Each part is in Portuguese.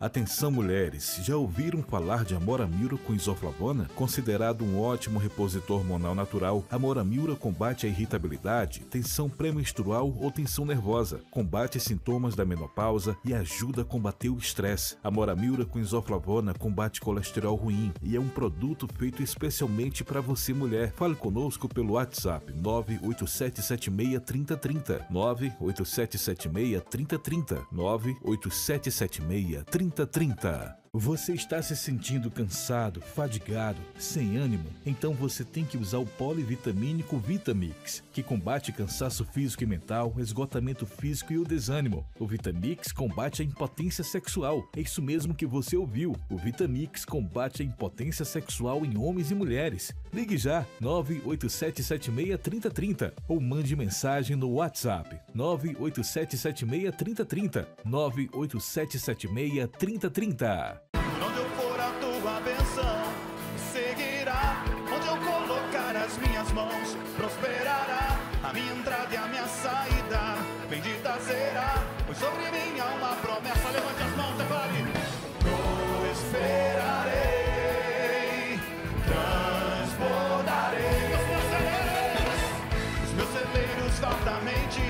Atenção mulheres, já ouviram falar de Amora Miura com isoflavona? Considerado um ótimo repositor hormonal natural, Amora Miura combate a irritabilidade, tensão pré-menstrual ou tensão nervosa, combate sintomas da menopausa e ajuda a combater o estresse. Amora Miura com isoflavona combate colesterol ruim e é um produto feito especialmente para você mulher. Fale conosco pelo WhatsApp 987763030, 987763030, 987763030. Você está se sentindo cansado, fadigado, sem ânimo? Então você tem que usar o polivitamínico Vitamix, que combate cansaço físico e mental, esgotamento físico e o desânimo. O Vitamix combate a impotência sexual. É isso mesmo que você ouviu. O Vitamix combate a impotência sexual em homens e mulheres. Ligue já 987763030 ou mande mensagem no WhatsApp 987763030, 987763030. Onde eu for a tua bênção seguirá, onde eu colocar as minhas mãos prosperará, a minha entrada e a minha saída bendita será, pois sobre mim há uma promessa. Levante as mãos e fale: prosperarei, transbordarei, os meus celeiros fartamente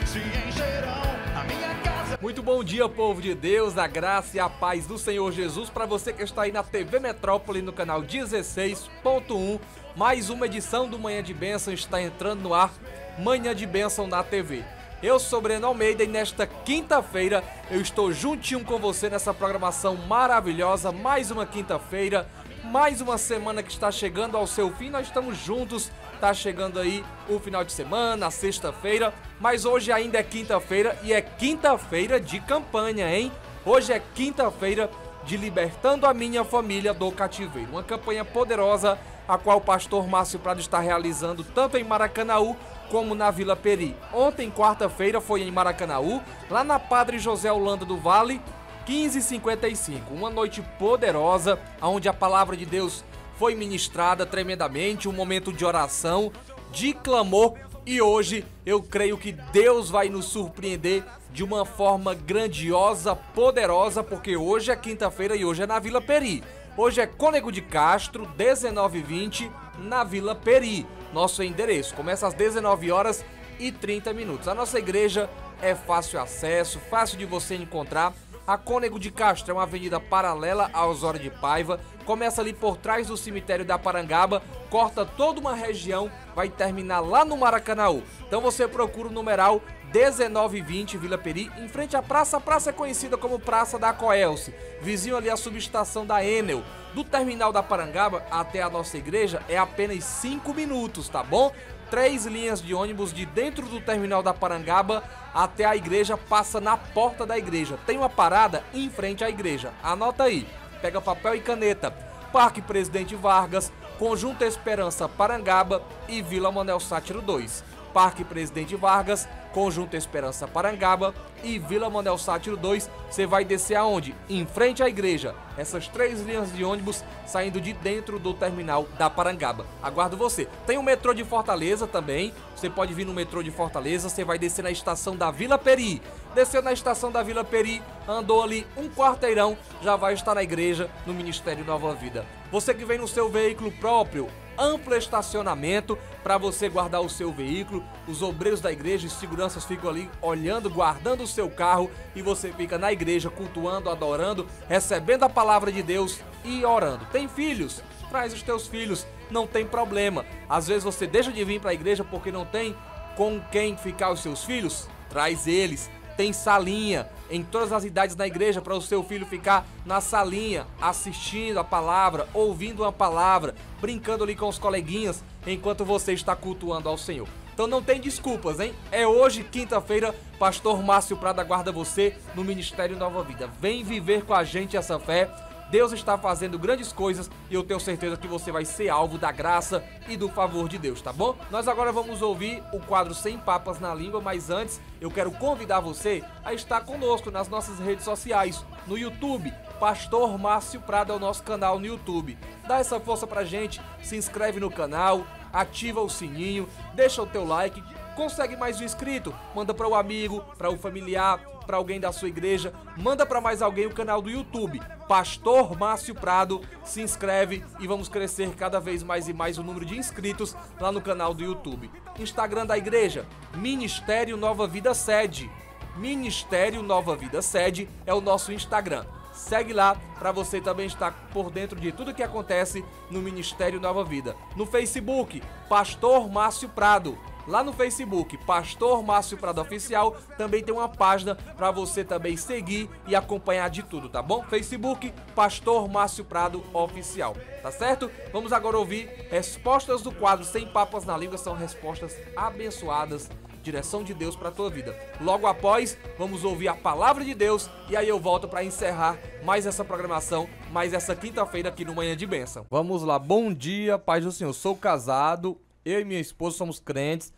se encherão, a minha casa. Muito bom dia, povo de Deus, a graça e a paz do Senhor Jesus para você que está aí na TV Metrópole no canal 16.1. Mais uma edição do Manhã de Bênção está entrando no ar, Manhã de Bênção na TV. Eu sou Breno Almeida e nesta quinta-feira eu estou juntinho com você nessa programação maravilhosa. Mais uma quinta-feira, mais uma semana que está chegando ao seu fim. Nós estamos juntos, tá chegando aí o final de semana, a sexta-feira, mas hoje ainda é quinta-feira e é quinta-feira de campanha, hein? Hoje é quinta-feira de Libertando a Minha Família do Cativeiro, uma campanha poderosa a qual o pastor Márcio Prado está realizando tanto em Maracanaú como na Vila Peri. Ontem, quarta-feira, foi em Maracanaú, lá na Padre José Holanda do Vale, 15h55, uma noite poderosa, onde a palavra de Deus foi ministrada tremendamente, um momento de oração, de clamor, e hoje eu creio que Deus vai nos surpreender de uma forma grandiosa, poderosa, porque hoje é quinta-feira e hoje é na Vila Peri. Hoje é Cônego de Castro, 19h20, na Vila Peri. Nosso endereço começa às 19h30. A nossa igreja é fácil acesso, fácil de você encontrar. A Cônego de Castro é uma avenida paralela a Osório de Paiva, começa ali por trás do cemitério da Parangaba, corta toda uma região, vai terminar lá no Maracanaú. Então você procura o numeral 1920 Vila Peri, em frente à praça. A praça é conhecida como Praça da Coelce, vizinho ali à subestação da Enel. Do terminal da Parangaba até a nossa igreja é apenas 5 minutos, tá bom? 3 linhas de ônibus de dentro do terminal da Parangaba até a igreja, passa na porta da igreja. Tem uma parada em frente à igreja. Anota aí, pega papel e caneta. Parque Presidente Vargas, Conjunto Esperança Parangaba e Vila Manuel Sátiro 2. Parque Presidente Vargas, Conjunto Esperança Parangaba e Vila Manuel Sátiro 2. Você vai descer aonde? Em frente à igreja. Essas 3 linhas de ônibus saindo de dentro do terminal da Parangaba. Aguardo você. Tem o metrô de Fortaleza também. Você pode vir no metrô de Fortaleza. Você vai descer na estação da Vila Peri. Desceu na estação da Vila Peri, andou ali um quarteirão, já vai estar na igreja, no Ministério Nova Vida. Você que vem no seu veículo próprio, amplo estacionamento para você guardar o seu veículo. Os obreiros da igreja e seguranças ficam ali olhando, guardando o seu carro, e você fica na igreja cultuando, adorando, recebendo a palavra de Deus e orando. Tem filhos? Traz os teus filhos, não tem problema. Às vezes você deixa de vir para a igreja porque não tem com quem ficar os seus filhos? Traz eles. Tem salinha em todas as idades na igreja para o seu filho ficar na salinha, assistindo a palavra, ouvindo uma palavra, brincando ali com os coleguinhas enquanto você está cultuando ao Senhor. Então não tem desculpas, hein? É hoje, quinta-feira, pastor Márcio Prado aguarda você no Ministério Nova Vida. Vem viver com a gente essa fé. Deus está fazendo grandes coisas e eu tenho certeza que você vai ser alvo da graça e do favor de Deus, tá bom? Nós agora vamos ouvir o quadro Sem Papas na Língua, mas antes eu quero convidar você a estar conosco nas nossas redes sociais, no YouTube. Pastor Márcio Prado é o nosso canal no YouTube. Dá essa força pra gente, se inscreve no canal, ativa o sininho, deixa o teu like. Consegue mais um inscrito? Manda para o amigo, para o familiar, para alguém da sua igreja, manda para mais alguém o canal do YouTube, Pastor Márcio Prado, se inscreve e vamos crescer cada vez mais e mais o número de inscritos lá no canal do YouTube. Instagram da igreja, Ministério Nova Vida Sede. Ministério Nova Vida Sede é o nosso Instagram. Segue lá para você também estar por dentro de tudo que acontece no Ministério Nova Vida. No Facebook, Pastor Márcio Prado. Lá no Facebook, Pastor Márcio Prado Oficial, também tem uma página para você também seguir e acompanhar de tudo, tá bom? Facebook, Pastor Márcio Prado Oficial, tá certo? Vamos agora ouvir respostas do quadro Sem Papas na Língua, são respostas abençoadas, direção de Deus para a tua vida. Logo após, vamos ouvir a palavra de Deus e aí eu volto para encerrar mais essa programação, mais essa quinta-feira aqui no Manhã de Bênção. Vamos lá, bom dia, paz do Senhor. Sou casado, eu e minha esposa somos crentes.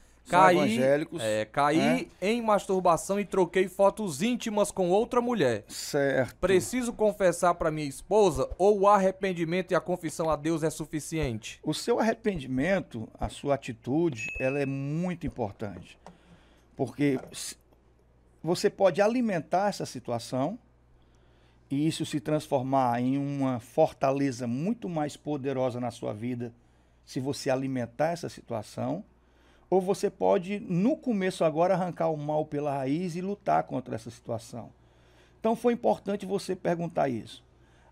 Caí em masturbação e troquei fotos íntimas com outra mulher. Certo. Preciso confessar para minha esposa ou o arrependimento e a confissão a Deus é suficiente? O seu arrependimento, a sua atitude, ela é muito importante. Porque você pode alimentar essa situação e isso se transformar em uma fortaleza muito mais poderosa na sua vida se você alimentar essa situação. Ou você pode, no começo agora, arrancar o mal pela raiz e lutar contra essa situação. Então foi importante você perguntar isso.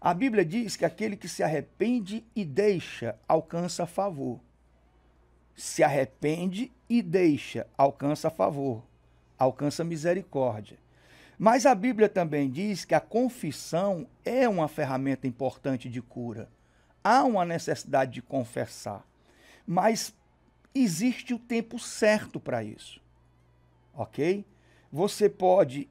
A Bíblia diz que aquele que se arrepende e deixa, alcança favor. Se arrepende e deixa, alcança favor, alcança misericórdia. Mas a Bíblia também diz que a confissão é uma ferramenta importante de cura. Há uma necessidade de confessar, mas existe o tempo certo para isso, ok? Você pode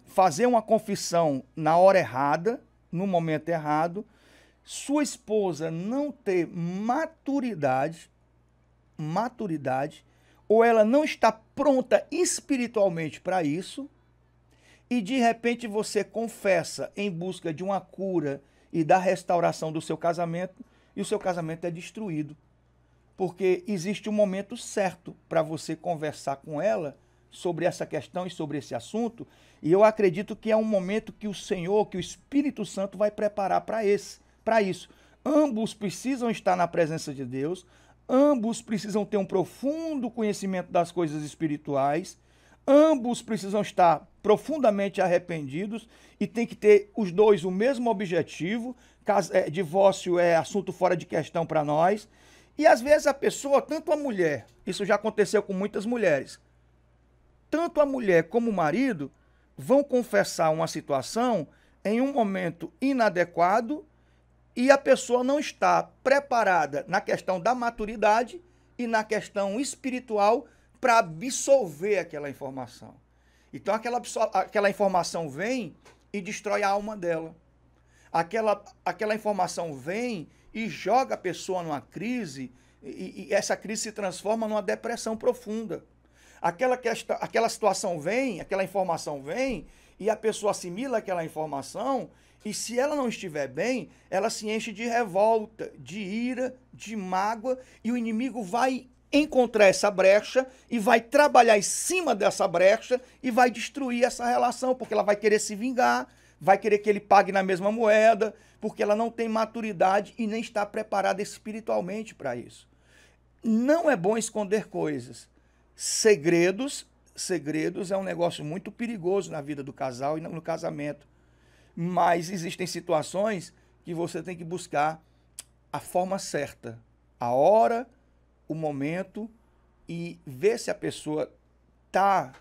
fazer uma confissão na hora errada, no momento errado, sua esposa não ter maturidade, ou ela não está pronta espiritualmente para isso, e de repente você confessa em busca de uma cura e da restauração do seu casamento, e o seu casamento é destruído. Porque existe um momento certo para você conversar com ela sobre essa questão e sobre esse assunto, e eu acredito que é um momento que o Senhor, que o Espírito Santo vai preparar para isso. Ambos precisam estar na presença de Deus, ambos precisam ter um profundo conhecimento das coisas espirituais, ambos precisam estar profundamente arrependidos e tem que ter os dois o mesmo objetivo. Divórcio é assunto fora de questão para nós. E às vezes a pessoa, tanto a mulher, isso já aconteceu com muitas mulheres, tanto a mulher como o marido vão confessar uma situação em um momento inadequado e a pessoa não está preparada na questão da maturidade e na questão espiritual para absorver aquela informação. Então aquela informação vem e destrói a alma dela. Aquela informação vem e joga a pessoa numa crise e essa crise se transforma numa depressão profunda. Aquela situação vem, aquela informação vem e a pessoa assimila aquela informação e se ela não estiver bem, ela se enche de revolta, de ira, de mágoa e o inimigo vai encontrar essa brecha e vai trabalhar em cima dessa brecha e vai destruir essa relação, porque ela vai querer se vingar, vai querer que ele pague na mesma moeda, porque ela não tem maturidade e nem está preparada espiritualmente para isso. Não é bom esconder coisas. Segredos é um negócio muito perigoso na vida do casal e no casamento. Mas existem situações que você tem que buscar a forma certa, a hora, o momento e ver se a pessoa está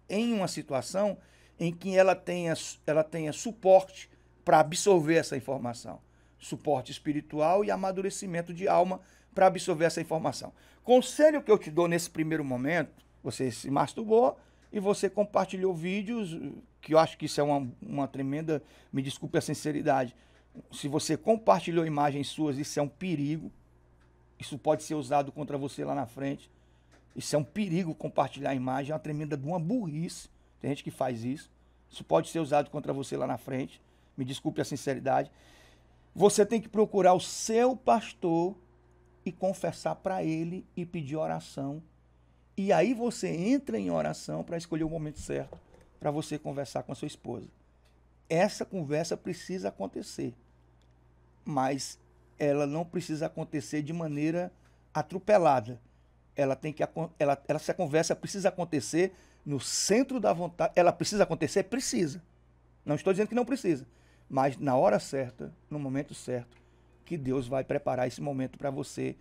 em uma situação em que ela tenha suporte para absorver essa informação. Suporte espiritual e amadurecimento de alma para absorver essa informação. Conselho que eu te dou nesse primeiro momento, você se masturbou e você compartilhou vídeos, que eu acho que isso é uma tremenda, me desculpe a sinceridade, se você compartilhou imagens suas, isso é um perigo, isso pode ser usado contra você lá na frente, isso é um perigo compartilhar a imagem, é uma tremenda de uma burrice, tem gente que faz isso, isso pode ser usado contra você lá na frente, me desculpe a sinceridade. Você tem que procurar o seu pastor e confessar para ele e pedir oração. E aí você entra em oração para escolher o momento certo, para você conversar com a sua esposa. Essa conversa precisa acontecer, mas ela não precisa acontecer de maneira atropelada. Essa conversa precisa acontecer no centro da vontade. Ela precisa acontecer? Precisa. Não estou dizendo que não precisa, mas na hora certa, no momento certo, que Deus vai preparar esse momento para você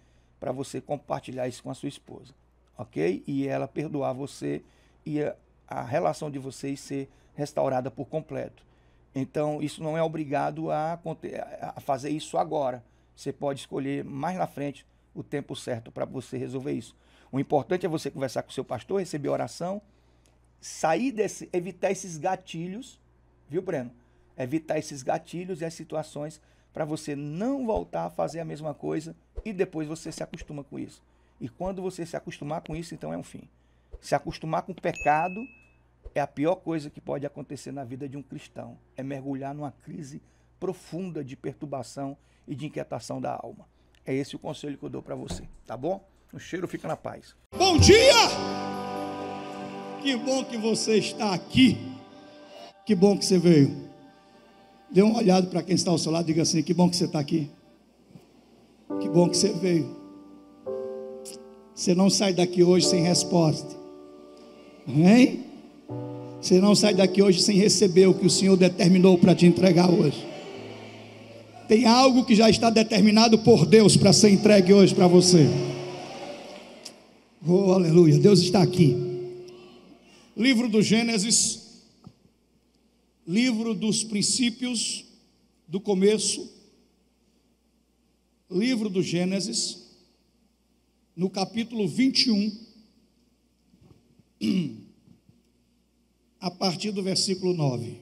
compartilhar isso com a sua esposa, ok? E ela perdoar você e a relação de vocês ser restaurada por completo. Então, isso não é obrigado a fazer isso agora. Você pode escolher mais na frente o tempo certo para você resolver isso. O importante é você conversar com o seu pastor, receber oração, evitar esses gatilhos, viu, Breno? Evitar esses gatilhos e as situações para você não voltar a fazer a mesma coisa e depois você se acostuma com isso. E quando você se acostumar com isso, então é um fim. Se acostumar com o pecado é a pior coisa que pode acontecer na vida de um cristão. É mergulhar numa crise profunda de perturbação e de inquietação da alma. É esse o conselho que eu dou para você, tá bom? O cheiro fica na paz. Bom dia! Que bom que você está aqui. Que bom que você veio. Dê uma olhada para quem está ao seu lado e diga assim: que bom que você está aqui. Que bom que você veio. Você não sai daqui hoje sem resposta. Amém? Você não sai daqui hoje sem receber o que o Senhor determinou para te entregar hoje. Tem algo que já está determinado por Deus para ser entregue hoje para você. Oh, aleluia, Deus está aqui. Livro do Gênesis, livro dos princípios, do começo. Livro do Gênesis, no capítulo 21, a partir do versículo 9.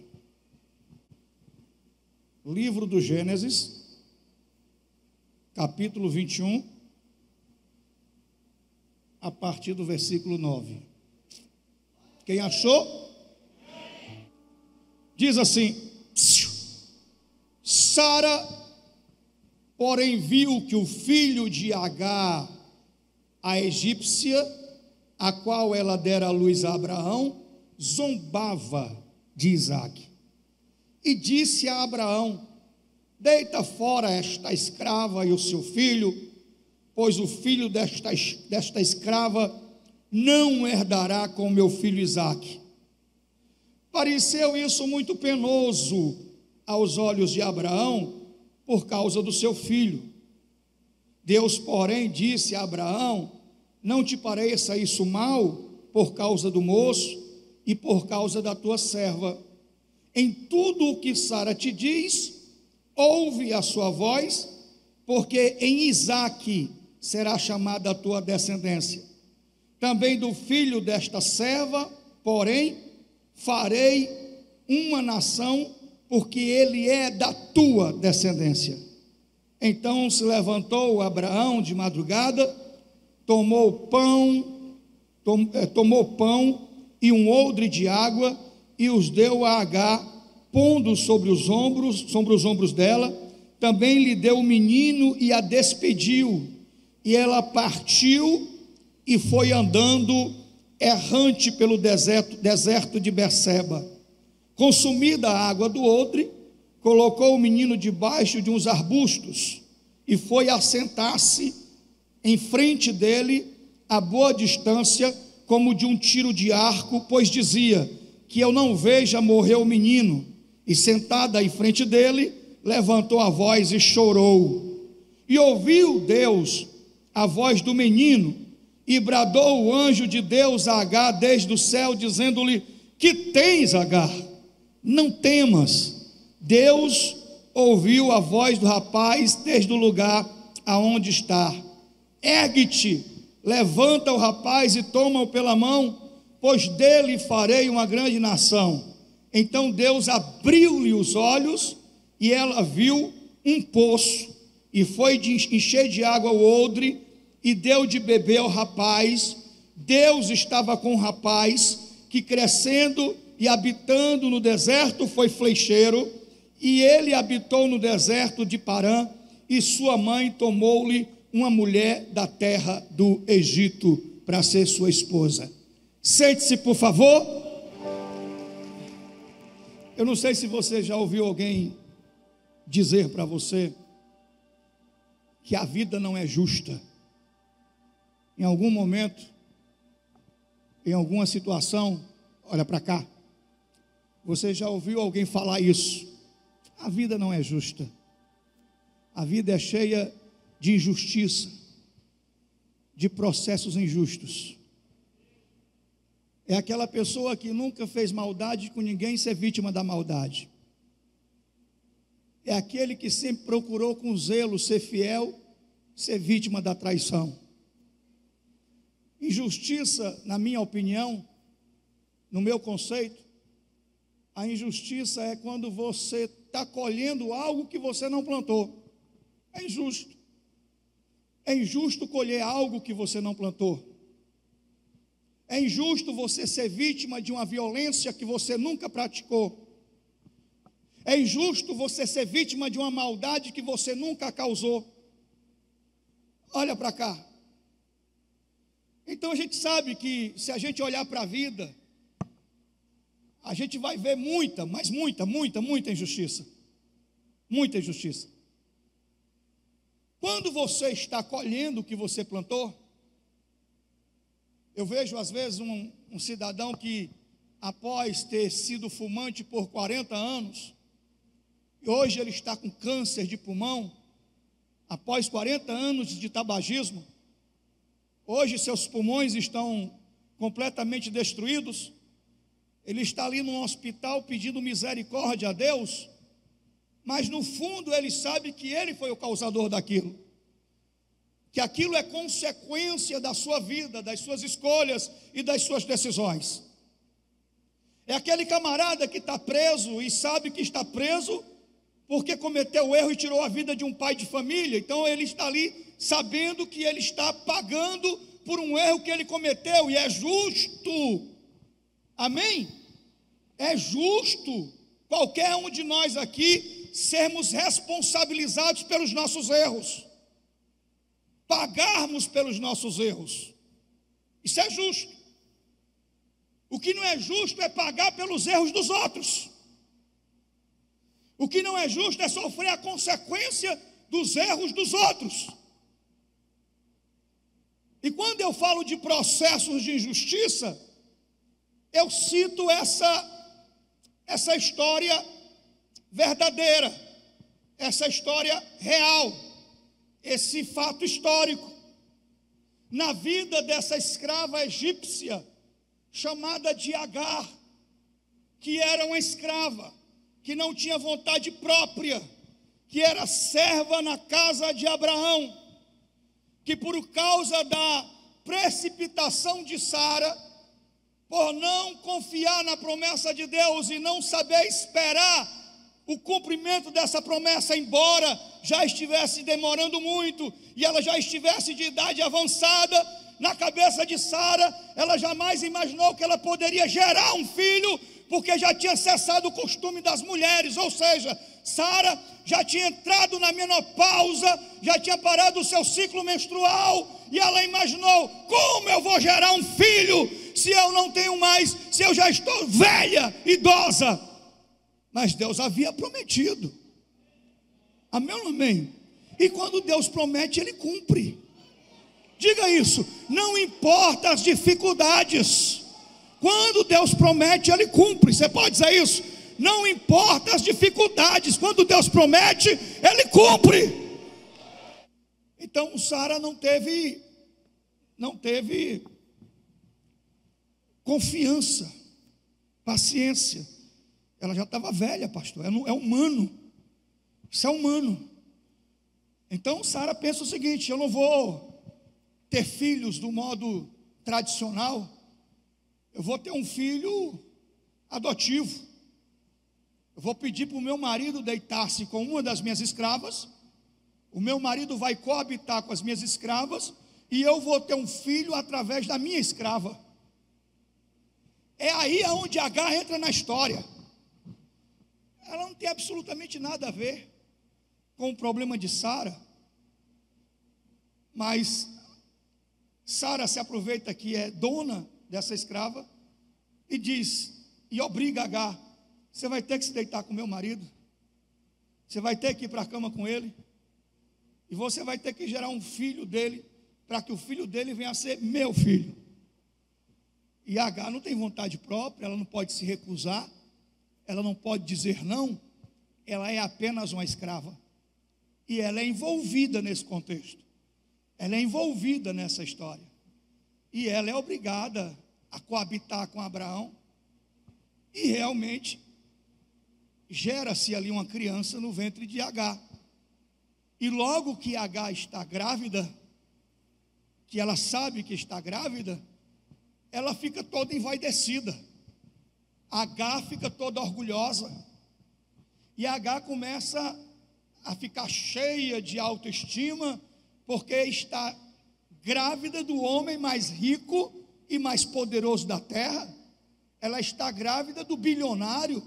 Livro do Gênesis, capítulo 21, a partir do versículo 9. Quem achou? Diz assim: Sara, porém, viu que o filho de Agar, a egípcia, a qual ela dera à luz a Abraão, zombava de Isaque. E disse a Abraão: deita fora esta escrava e o seu filho, pois o filho desta escrava não herdará com meu filho Isaque. Pareceu isso muito penoso aos olhos de Abraão por causa do seu filho. Deus, porém, disse a Abraão: não te pareça isso mal por causa do moço e por causa da tua serva. Em tudo o que Sara te diz, ouve a sua voz, porque em Isaque será chamada a tua descendência. Também do filho desta serva, porém, farei uma nação, porque ele é da tua descendência. Então se levantou Abraão de madrugada, tomou pão e um odre de água, e os deu a Agar, pondo sobre os ombros dela. Também lhe deu o menino e a despediu, e ela partiu e foi andando errante pelo deserto de Berseba. Consumida a água do odre, colocou o menino debaixo de uns arbustos e foi assentar-se em frente dele a boa distância, como de um tiro de arco, pois dizia: que eu não veja morrer o menino. E sentada em frente dele, levantou a voz e chorou. E ouviu Deus a voz do menino, e bradou o anjo de Deus a Agar desde o céu, dizendo-lhe: que tens, Agar? Não temas. Deus ouviu a voz do rapaz desde o lugar aonde está. Ergue-te, levanta o rapaz e toma-o pela mão, pois dele farei uma grande nação. Então Deus abriu-lhe os olhos, e ela viu um poço, e foi encher de água o odre, e deu de beber ao rapaz. Deus estava com o rapaz, que crescendo e habitando no deserto foi flecheiro, e ele habitou no deserto de Parã, e sua mãe tomou-lhe uma mulher da terra do Egito para ser sua esposa. Sente-se, por favor. Eu não sei se você já ouviu alguém dizer para você que a vida não é justa. Em algum momento, em alguma situação, olha para cá, você já ouviu alguém falar isso? A vida não é justa. A vida é cheia de injustiça, de processos injustos. É aquela pessoa que nunca fez maldade com ninguém ser vítima da maldade. É aquele que sempre procurou com zelo ser fiel, ser vítima da traição. Injustiça, na minha opinião, no meu conceito, a injustiça é quando você está colhendo algo que você não plantou. É injusto. É injusto colher algo que você não plantou. É injusto você ser vítima de uma violência que você nunca praticou. É injusto você ser vítima de uma maldade que você nunca causou. Olha para cá. Então a gente sabe que se a gente olhar para a vida, a gente vai ver muita, mas muita injustiça. Muita injustiça. Quando você está colhendo o que você plantou, eu vejo às vezes um cidadão que, após ter sido fumante por 40 anos, e hoje ele está com câncer de pulmão, após 40 anos de tabagismo, hoje seus pulmões estão completamente destruídos, ele está ali num hospital pedindo misericórdia a Deus, mas no fundo ele sabe que ele foi o causador daquilo, que aquilo é consequência da sua vida, das suas escolhas e das suas decisões. É aquele camarada que está preso e sabe que está preso porque cometeu o erro e tirou a vida de um pai de família. Então ele está ali sabendo que ele está pagando por um erro que ele cometeu, e é justo. Amém? É justo qualquer um de nós aqui sermos responsabilizados pelos nossos erros, pagarmos pelos nossos erros. Isso é justo. O que não é justo é pagar pelos erros dos outros. O que não é justo é sofrer a consequência dos erros dos outros. E quando eu falo de processos de injustiça, eu cito essa história verdadeira, essa história real, esse fato histórico, na vida dessa escrava egípcia, chamada de Agar, que era uma escrava, que não tinha vontade própria, que era serva na casa de Abraão, que por causa da precipitação de Sara, por não confiar na promessa de Deus e não saber esperar o cumprimento dessa promessa, embora já estivesse demorando muito e ela já estivesse de idade avançada, na cabeça de Sara, ela jamais imaginou que ela poderia gerar um filho, porque já tinha cessado o costume das mulheres, ou seja, Sara já tinha entrado na menopausa, já tinha parado o seu ciclo menstrual, e ela imaginou: como eu vou gerar um filho se eu não tenho mais, se eu já estou velha, idosa? Mas Deus havia prometido. Amém ou não amém? E quando Deus promete, Ele cumpre. Diga isso, não importa as dificuldades, quando Deus promete, Ele cumpre. Você pode dizer isso? Não importa as dificuldades, quando Deus promete, Ele cumpre. Então Sara não teve confiança, paciência. Ela já estava velha, pastor, é humano, isso é humano. Então Sara pensa o seguinte: eu não vou ter filhos do modo tradicional, eu vou ter um filho adotivo. Eu vou pedir para o meu marido deitar-se com uma das minhas escravas, o meu marido vai coabitar com as minhas escravas, e eu vou ter um filho através da minha escrava. É aí onde Agar entra na história. Ela não tem absolutamente nada a ver com o problema de Sara, mas Sara se aproveita que é dona dessa escrava e diz, e obriga Agar: você vai ter que se deitar com meu marido, você vai ter que ir para a cama com ele, e você vai ter que gerar um filho dele, para que o filho dele venha a ser meu filho. E Agar não tem vontade própria, ela não pode se recusar, ela não pode dizer não, ela é apenas uma escrava. E ela é envolvida nesse contexto, ela é envolvida nessa história. E ela é obrigada a coabitar com Abraão, e realmente gera-se ali uma criança no ventre de Agar. E logo que Agar está grávida, que ela sabe que está grávida, ela fica toda envaidecida. Agar fica toda orgulhosa. E Agar começa a ficar cheia de autoestima, porque está grávida do homem mais rico e mais poderoso da terra. Ela está grávida do bilionário.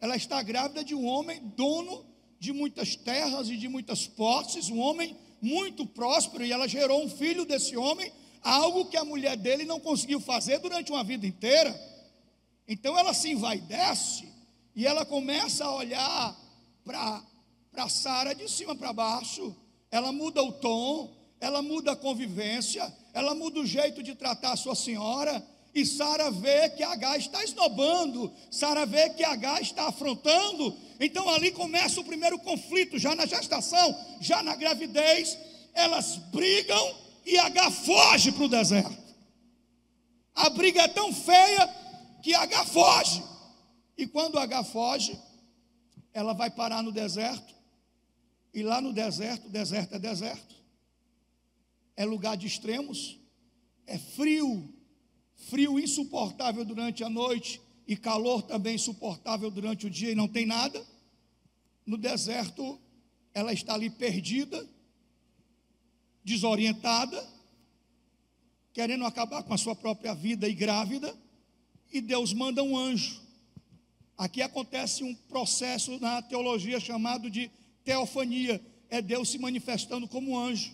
Ela está grávida de um homem dono de muitas terras e de muitas posses, um homem muito próspero, e ela gerou um filho desse homem, algo que a mulher dele não conseguiu fazer durante uma vida inteira. Então ela se envaidece e ela começa a olhar para Sara de cima para baixo. Ela muda o tom, ela muda a convivência, ela muda o jeito de tratar a sua senhora. E Sara vê que Agar está esnobando, Sara vê que Agar está afrontando. Então ali começa o primeiro conflito, já na gestação, já na gravidez. Elas brigam e Agar foge para o deserto. A briga é tão feia que Agar foge. E quando Agar foge, ela vai parar no deserto. E lá no deserto, deserto é deserto, é lugar de extremos, é frio, frio insuportável durante a noite e calor também insuportável durante o dia, e não tem nada. No deserto ela está ali perdida, desorientada, querendo acabar com a sua própria vida e grávida, e Deus manda um anjo. Aqui acontece um processo na teologia chamado de teofania, é Deus se manifestando como anjo.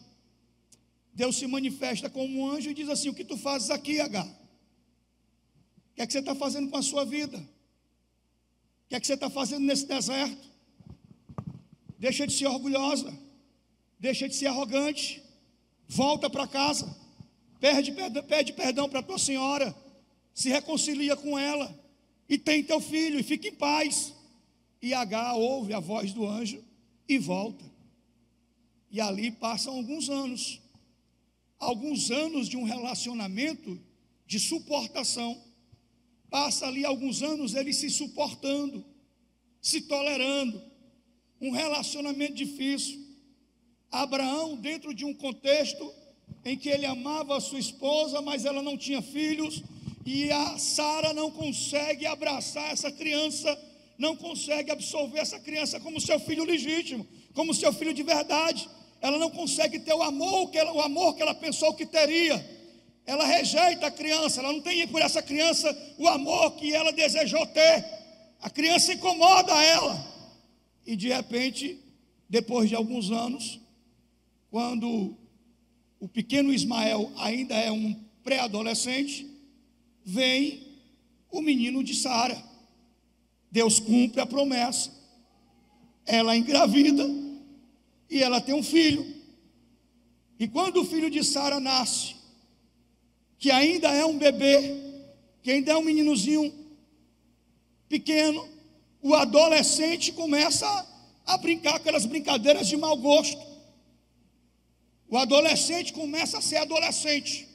Deus se manifesta como um anjo e diz assim: o que tu fazes aqui, Agar? O que é que você está fazendo com a sua vida? O que é que você está fazendo nesse deserto? Deixa de ser orgulhosa, deixa de ser arrogante, volta para casa, pede perdão para a tua senhora, se reconcilia com ela, e tem teu filho, e fica em paz. E Agar ouve a voz do anjo e volta. E ali passam alguns anos de um relacionamento de suportação. Passa ali alguns anos eles se suportando, se tolerando, um relacionamento difícil. Abraão, dentro de um contexto em que ele amava a sua esposa, mas ela não tinha filhos, e a Sara não consegue abraçar essa criança, não consegue absorver essa criança como seu filho legítimo, como seu filho de verdade. Ela não consegue ter o amor que ela pensou que teria. Ela rejeita a criança, ela não tem por essa criança o amor que ela desejou ter. A criança incomoda ela. E de repente, depois de alguns anos, quando o pequeno Ismael ainda é um pré-adolescente, vem o menino de Sara. Deus cumpre a promessa. Ela engravida e ela tem um filho. E quando o filho de Sara nasce, que ainda é um bebê, que ainda é um meninozinho pequeno, o adolescente começa a brincar aquelas brincadeiras de mau gosto. O adolescente começa a ser adolescente.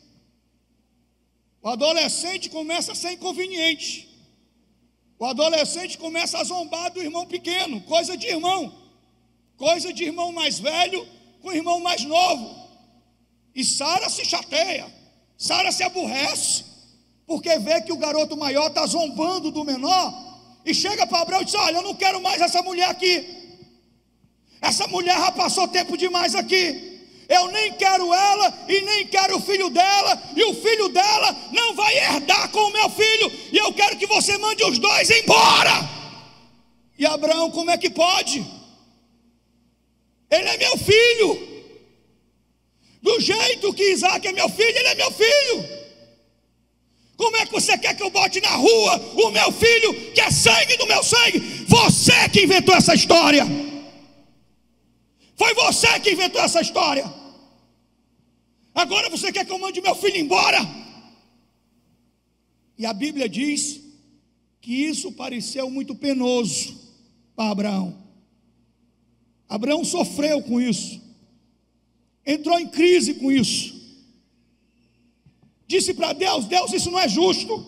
O adolescente começa a ser inconveniente. O adolescente começa a zombar do irmão pequeno, coisa de irmão mais velho com o irmão mais novo. E Sara se chateia, Sara se aborrece, porque vê que o garoto maior está zombando do menor, e chega para Abraão e diz: olha, eu não quero mais essa mulher aqui, essa mulher já passou tempo demais aqui, eu nem quero ela e nem quero o filho dela, e o filho dela não vai herdar com o meu filho, e eu quero que você mande os dois embora. E Abraão, como é que pode? Ele é meu filho. Do jeito que Isaac é meu filho, ele é meu filho. Como é que você quer que eu bote na rua o meu filho, que é sangue do meu sangue? Você que inventou essa história. Foi você que inventou essa história. Agora você quer que eu mande meu filho embora? E a Bíblia diz que isso pareceu muito penoso para Abraão. Abraão sofreu com isso, entrou em crise com isso. Disse para Deus: Deus, isso não é justo.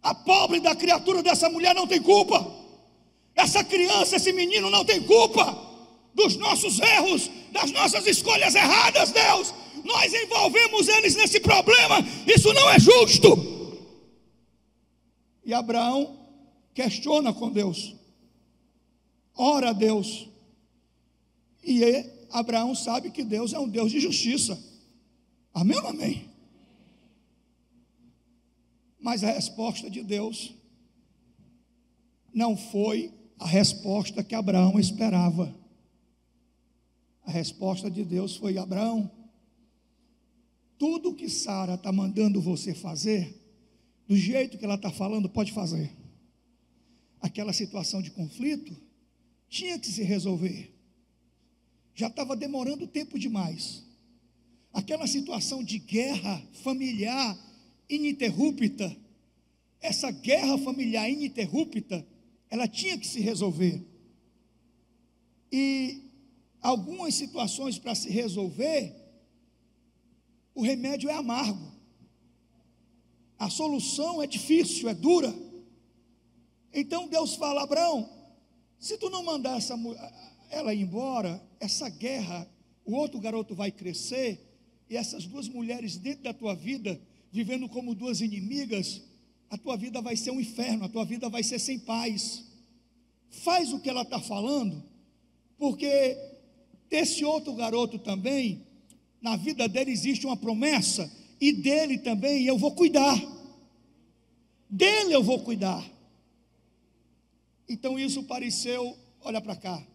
A pobre da criatura dessa mulher não tem culpa. Essa criança, esse menino não tem culpa dos nossos erros, das nossas escolhas erradas, Deus. Nós envolvemos eles nesse problema. Isso não é justo. E Abraão questiona com Deus, ora a Deus. E Abraão sabe que Deus é um Deus de justiça. Amém ou não amém? Mas a resposta de Deus não foi a resposta que Abraão esperava. A resposta de Deus foi: Abraão, tudo que Sara está mandando você fazer, do jeito que ela está falando, pode fazer. Aquela situação de conflito tinha que se resolver. Já estava demorando tempo demais. Aquela situação de guerra familiar ininterrupta, essa guerra familiar ininterrupta, ela tinha que se resolver. E algumas situações para se resolver, o remédio é amargo. A solução é difícil, é dura. Então Deus fala: Abraão, se tu não mandar ela ir embora, essa guerra, o outro garoto vai crescer, e essas duas mulheres dentro da tua vida, vivendo como duas inimigas, a tua vida vai ser um inferno, a tua vida vai ser sem paz. Faz o que ela está falando, porque esse outro garoto também, na vida dele existe uma promessa, e dele também eu vou cuidar. Dele eu vou cuidar. Então isso pareceu, olha para cá,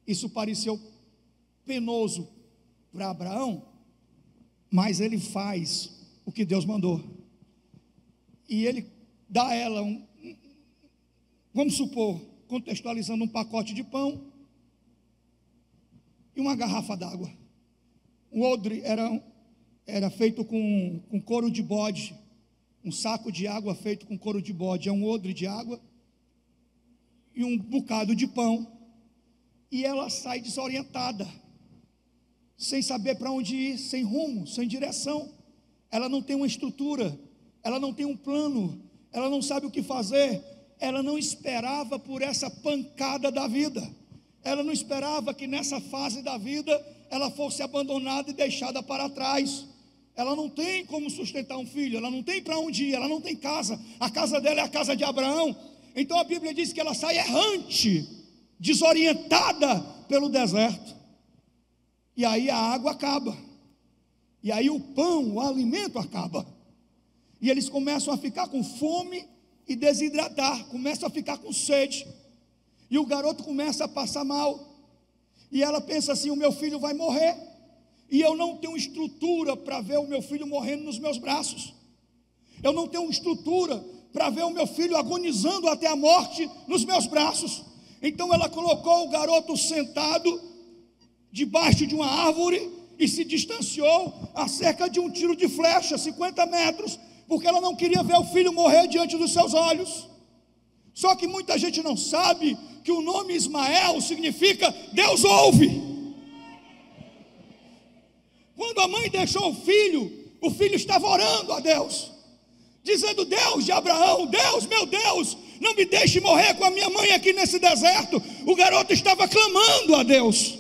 isso pareceu penoso para Abraão, mas ele faz o que Deus mandou. E ele dá a ela vamos supor, contextualizando, um pacote de pão e uma garrafa d'água. O odre era feito com couro de bode, um saco de água feito com couro de bode, é um odre de água e um bocado de pão. E ela sai desorientada, sem saber para onde ir, sem rumo, sem direção. Ela não tem uma estrutura, ela não tem um plano, ela não sabe o que fazer. Ela não esperava por essa pancada da vida. Ela não esperava que nessa fase da vida ela fosse abandonada e deixada para trás. Ela não tem como sustentar um filho, ela não tem para onde ir, ela não tem casa. A casa dela é a casa de Abraão. Então a Bíblia diz que ela sai errante, desorientada pelo deserto. E aí a água acaba. E aí o pão, o alimento acaba. E eles começam a ficar com fome e desidratar, começam a ficar com sede. E o garoto começa a passar mal. E ela pensa assim: o meu filho vai morrer. E eu não tenho estrutura para ver o meu filho morrendo nos meus braços. Eu não tenho estrutura para ver o meu filho agonizando até a morte nos meus braços. Então ela colocou o garoto sentado debaixo de uma árvore e se distanciou a cerca de um tiro de flecha, 50 metros, porque ela não queria ver o filho morrer diante dos seus olhos. Só que muita gente não sabe que o nome Ismael significa Deus ouve. Quando a mãe deixou o filho estava orando a Deus, dizendo: Deus de Abraão, Deus, meu Deus, não me deixe morrer com a minha mãe aqui nesse deserto. O garoto estava clamando a Deus.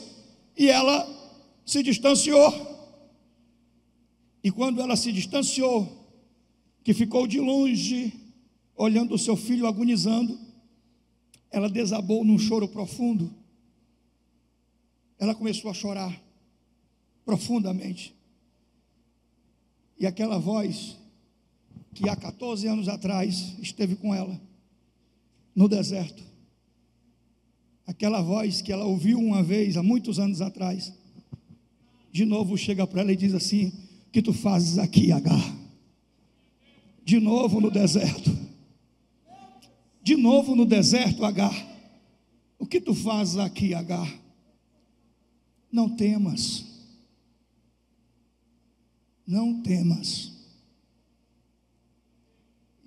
E ela se distanciou. E quando ela se distanciou, que ficou de longe, olhando o seu filho agonizando, ela desabou num choro profundo. Ela começou a chorar profundamente. E aquela voz que há 14 anos atrás esteve com ela no deserto, aquela voz que ela ouviu uma vez há muitos anos atrás, de novo chega para ela e diz assim: o que tu fazes aqui, Agar? De novo no deserto. De novo no deserto, Agar. O que tu fazes aqui, Agar? Não temas. Não temas.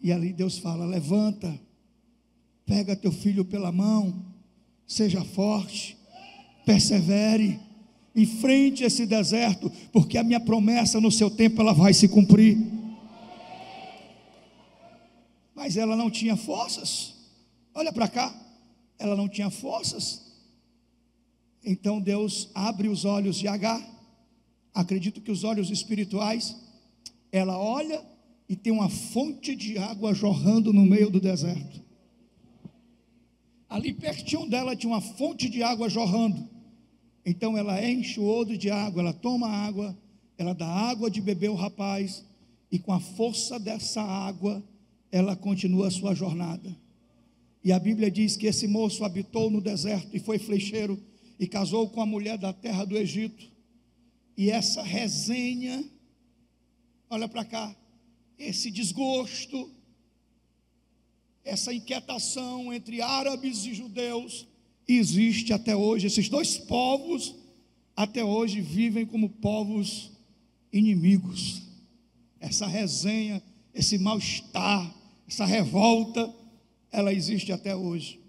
E ali Deus fala: levanta, pega teu filho pela mão, seja forte, persevere, enfrente esse deserto, porque a minha promessa no seu tempo ela vai se cumprir. Mas ela não tinha forças. Olha para cá, ela não tinha forças. Então Deus abre os olhos de Agar. Acredito que os olhos espirituais. Ela olha e tem uma fonte de água jorrando no meio do deserto. Ali pertinho dela tinha uma fonte de água jorrando. Então ela enche o odre de água, ela toma água, ela dá água de beber ao rapaz, e com a força dessa água, ela continua a sua jornada. E a Bíblia diz que esse moço habitou no deserto e foi flecheiro, e casou com a mulher da terra do Egito. E essa resenha, olha para cá, esse desgosto, essa inquietação entre árabes e judeus, existe até hoje. Esses dois povos, até hoje, vivem como povos inimigos. Essa resenha, esse mal-estar, essa revolta, ela existe até hoje.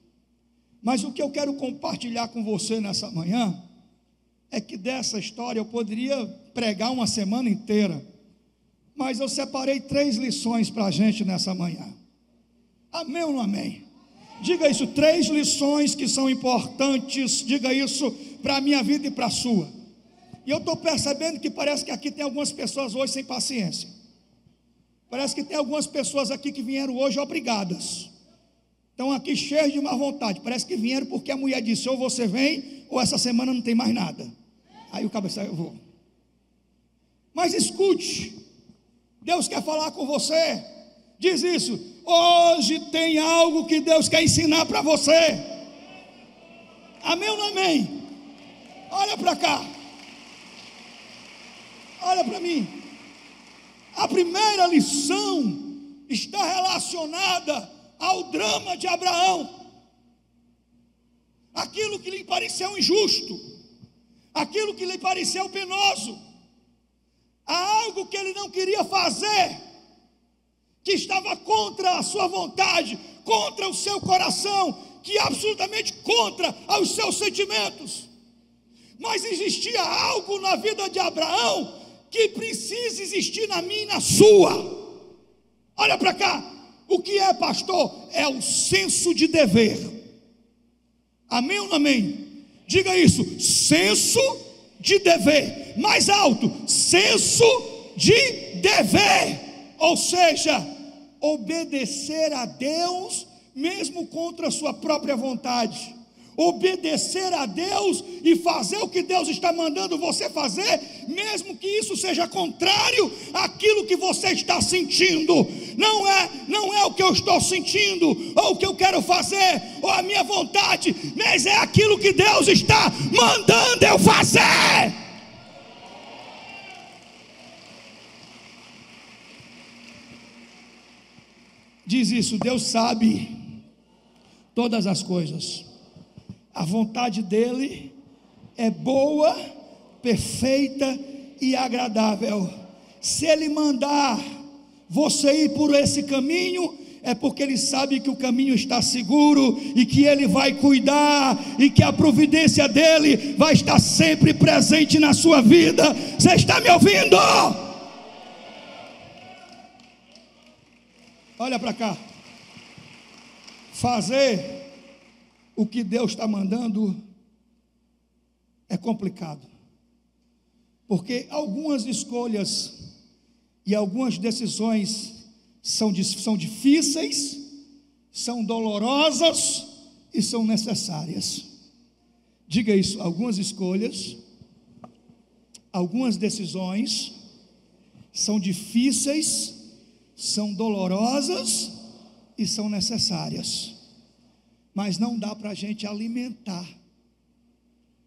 Mas o que eu quero compartilhar com você nessa manhã, é que dessa história eu poderia pregar uma semana inteira, mas eu separei 3 lições para a gente nessa manhã. Amém ou não amém? Diga isso, 3 lições que são importantes, diga isso para a minha vida e para a sua. E eu estou percebendo que parece que aqui tem algumas pessoas hoje sem paciência. Parece que tem algumas pessoas aqui que vieram hoje obrigadas. Estão aqui cheios de má vontade. Parece que vieram porque a mulher disse: ou você vem, ou essa semana não tem mais nada. Aí o cabeça, eu vou. Mas escute, Deus quer falar com você. Diz isso: hoje tem algo que Deus quer ensinar para você. Amém ou não amém? Olha para cá. Olha para mim. A primeira lição está relacionada ao drama de Abraão. Aquilo que lhe pareceu injusto, aquilo que lhe pareceu penoso, algo que ele não queria fazer, que estava contra a sua vontade, contra o seu coração, que absolutamente contra os seus sentimentos. Mas existia algo na vida de Abraão que precisa existir na minha e na sua. Olha para cá. O que é, pastor? É o senso de dever. Amém ou não amém? Diga isso, senso de dever. Mais alto, senso de dever. Ou seja, obedecer a Deus mesmo contra a sua própria vontade. Obedecer a Deus e fazer o que Deus está mandando você fazer, mesmo que isso seja contrário àquilo que você está sentindo. Não é o que eu estou sentindo, ou o que eu quero fazer, ou a minha vontade, mas é aquilo que Deus está mandando eu fazer. Diz isso: Deus sabe todas as coisas. A vontade dele é boa, perfeita e agradável. Se ele mandar você ir por esse caminho, é porque ele sabe que o caminho está seguro e que ele vai cuidar e que a providência dele vai estar sempre presente na sua vida. Você está me ouvindo? Olha para cá. Fazer o que Deus está mandando é complicado, porque algumas escolhas e algumas decisões são difíceis, são dolorosas e são necessárias. Diga isso: algumas escolhas, algumas decisões são difíceis, são dolorosas e são necessárias. Mas não dá para a gente alimentar,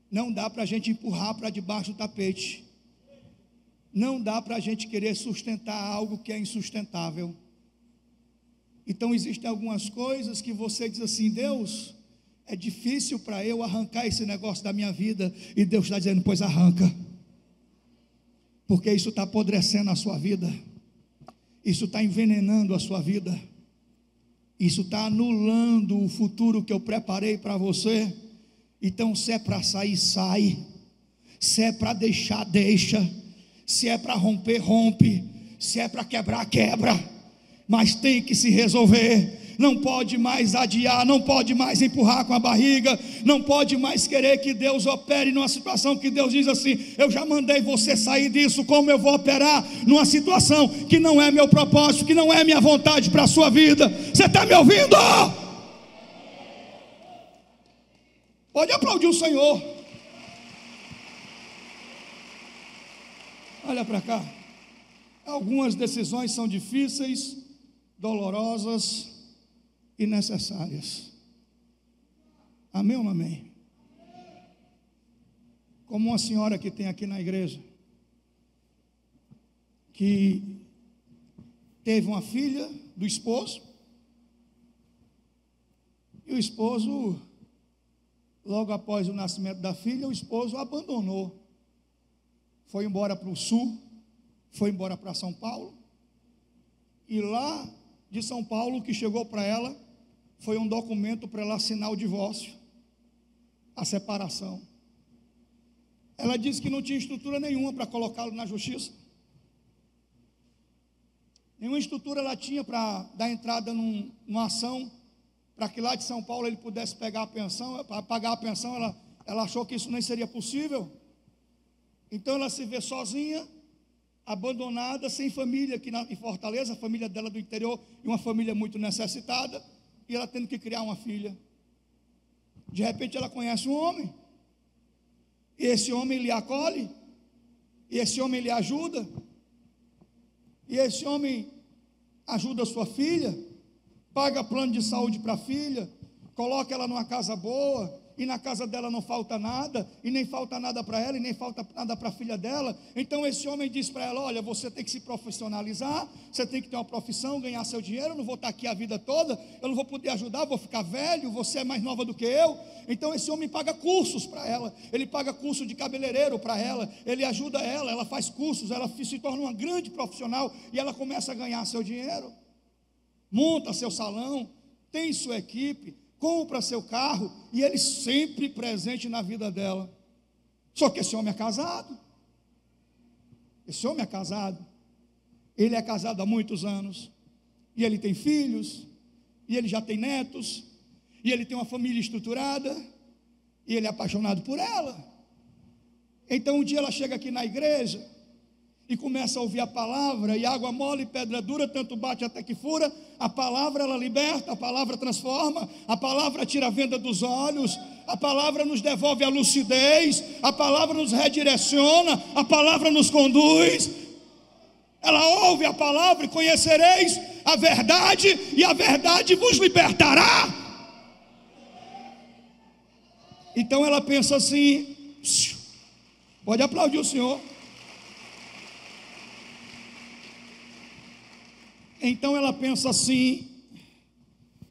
não dá para a gente empurrar para debaixo do tapete, não dá para a gente querer sustentar algo que é insustentável. Então existem algumas coisas que você diz assim: Deus, é difícil para eu arrancar esse negócio da minha vida. E Deus está dizendo: pois arranca, porque isso está apodrecendo a sua vida, isso está envenenando a sua vida, isso está anulando o futuro que eu preparei para você. Então, se é para sair, sai. Se é para deixar, deixa. Se é para romper, rompe. Se é para quebrar, quebra. Mas tem que se resolver. Não pode mais adiar, não pode mais empurrar com a barriga, não pode mais querer que Deus opere numa situação que Deus diz assim: eu já mandei você sair disso, como eu vou operar numa situação que não é meu propósito, que não é minha vontade para a sua vida? Você está me ouvindo? Pode aplaudir o Senhor. Olha para cá. Algumas decisões são difíceis, dolorosas e necessárias. Amém ou não amém? Como uma senhora que tem aqui na igreja, que teve uma filha do esposo, e o esposo, logo após o nascimento da filha, o esposo abandonou. Foi embora para o sul, foi embora para São Paulo, e lá de São Paulo, o que chegou para ela foi um documento para ela assinar o divórcio, a separação. Ela disse que não tinha estrutura nenhuma para colocá-lo na justiça. Nenhuma estrutura ela tinha para dar entrada numa ação, para que lá de São Paulo ele pudesse pegar a pensão, para pagar a pensão. Ela achou que isso nem seria possível. Então ela se vê sozinha, abandonada, sem família aqui em Fortaleza, a família dela do interior, e uma família muito necessitada, e ela tendo que criar uma filha. De repente ela conhece um homem, e esse homem lhe acolhe, e esse homem lhe ajuda, e esse homem ajuda a sua filha, paga plano de saúde para a filha, coloca ela numa casa boa, e na casa dela não falta nada, e nem falta nada para ela, e nem falta nada para a filha dela. Então esse homem diz para ela: olha, você tem que se profissionalizar, você tem que ter uma profissão, ganhar seu dinheiro. Eu não vou estar aqui a vida toda, eu não vou poder ajudar, vou ficar velho, você é mais nova do que eu. Então esse homem paga cursos para ela, ele paga curso de cabeleireiro para ela, ele ajuda ela faz cursos, ela se torna uma grande profissional, e ela começa a ganhar seu dinheiro, monta seu salão, tem sua equipe, compra seu carro, e ele sempre presente na vida dela. Só que esse homem é casado. Esse homem é casado. Ele é casado há muitos anos, e ele tem filhos, e ele já tem netos, e ele tem uma família estruturada, e ele é apaixonado por ela. Então um dia ela chega aqui na igreja e começa a ouvir a palavra, e água mole e pedra dura, tanto bate até que fura. A palavra ela liberta, a palavra transforma, a palavra tira a venda dos olhos, a palavra nos devolve a lucidez, a palavra nos redireciona, a palavra nos conduz. Ela ouve a palavra: e conhecereis a verdade, e a verdade vos libertará. Então ela pensa assim, pode aplaudir o Senhor. Então ela pensa assim: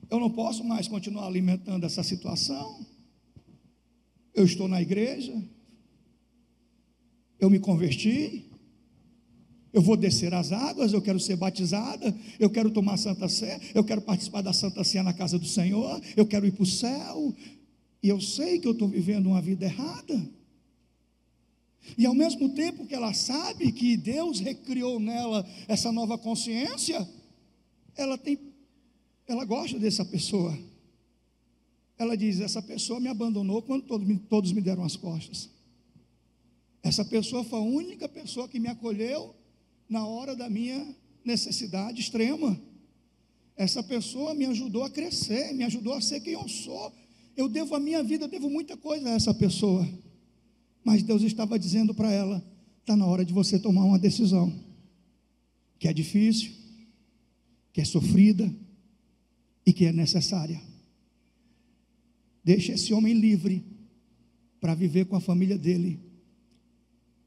eu não posso mais continuar alimentando essa situação. Eu estou na igreja, eu me converti, eu vou descer as águas, eu quero ser batizada, eu quero tomar Santa Sé, eu quero participar da Santa Sé na casa do Senhor, eu quero ir para o céu, e eu sei que eu estou vivendo uma vida errada. E ao mesmo tempo que ela sabe que Deus recriou nela essa nova consciência, ela gosta dessa pessoa. Ela diz: essa pessoa me abandonou quando todos me deram as costas. Essa pessoa foi a única pessoa que me acolheu na hora da minha necessidade extrema. Essa pessoa me ajudou a crescer, me ajudou a ser quem eu sou. Eu devo a minha vida, eu devo muita coisa a essa pessoa. Mas Deus estava dizendo para ela: está na hora de você tomar uma decisão, que é difícil, que é sofrida e que é necessária. Deixe esse homem livre para viver com a família dele,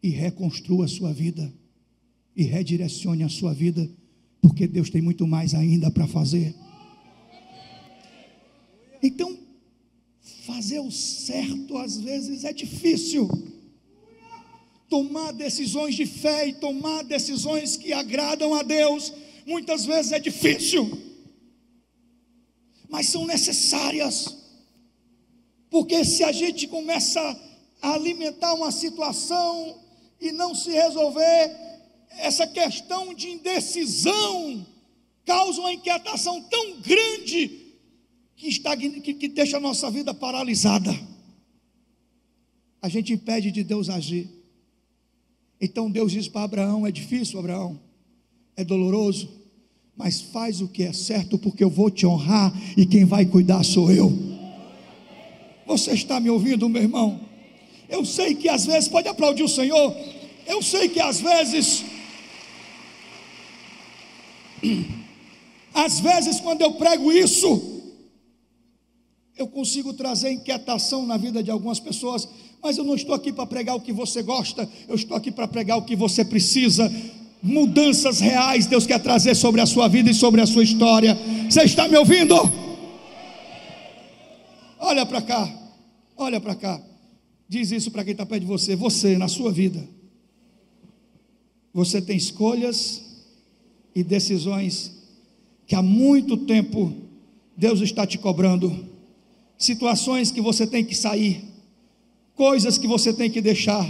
e reconstrua a sua vida, e redirecione a sua vida, porque Deus tem muito mais ainda para fazer. Então, fazer o certo às vezes é difícil. Tomar decisões de fé e tomar decisões que agradam a Deus, muitas vezes é difícil, mas são necessárias. Porque se a gente começa a alimentar uma situação e não se resolver, essa questão de indecisão causa uma inquietação tão grande que deixa a nossa vida paralisada. A gente impede de Deus agir. Então Deus diz para Abraão: é difícil, Abraão, é doloroso, mas faz o que é certo, porque eu vou te honrar e quem vai cuidar sou eu. Você está me ouvindo, meu irmão? Eu sei que às vezes, pode aplaudir o Senhor, eu sei que às vezes quando eu prego isso, eu consigo trazer inquietação na vida de algumas pessoas, mas eu não estou aqui para pregar o que você gosta, eu estou aqui para pregar o que você precisa. Mudanças reais Deus quer trazer sobre a sua vida e sobre a sua história. Você está me ouvindo? Olha para cá, olha para cá. Diz isso para quem está perto de você. Você, na sua vida, você tem escolhas e decisões que há muito tempo Deus está te cobrando. Situações que você tem que sair, coisas que você tem que deixar,